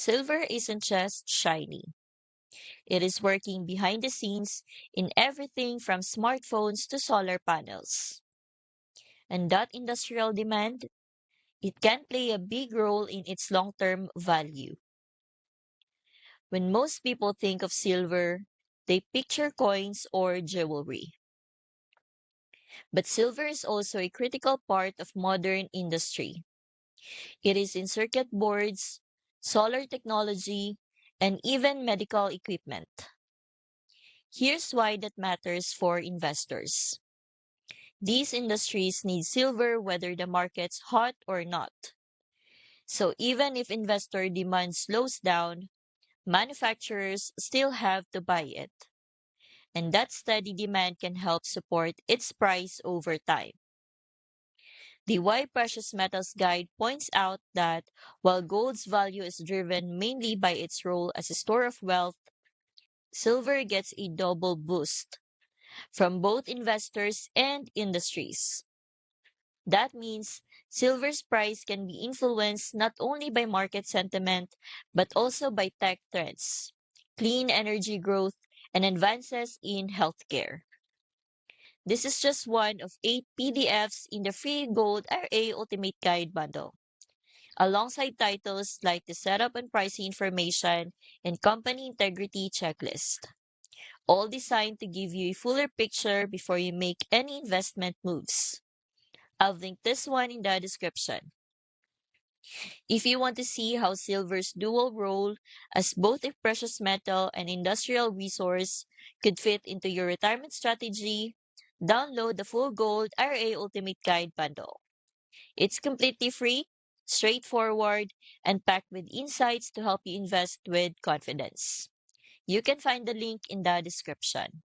Silver isn't just shiny. It is working behind the scenes in everything from smartphones to solar panels. And that industrial demand, it can play a big role in its long-term value. When most people think of silver, they picture coins or jewelry. But silver is also a critical part of modern industry. It is in circuit boards, solar technology, and even medical equipment. Here's why that matters for investors. These industries need silver whether the market's hot or not. So even if investor demand slows down, manufacturers still have to buy it. And that steady demand can help support its price over time. The Why Precious Metals Guide points out that while gold's value is driven mainly by its role as a store of wealth, silver gets a double boost from both investors and industries. That means silver's price can be influenced not only by market sentiment, but also by tech trends, clean energy growth, and advances in healthcare. This is just one of 8 PDFs in the free Gold RA Ultimate Guide bundle, alongside titles like the setup and pricing information and company integrity checklist, all designed to give you a fuller picture before you make any investment moves. I'll link this one in the description. If you want to see how silver's dual role as both a precious metal and industrial resource could fit into your retirement strategy, download the full Gold RA Ultimate Guide bundle. It's completely free, straightforward, and packed with insights to help you invest with confidence. You can find the link in the description.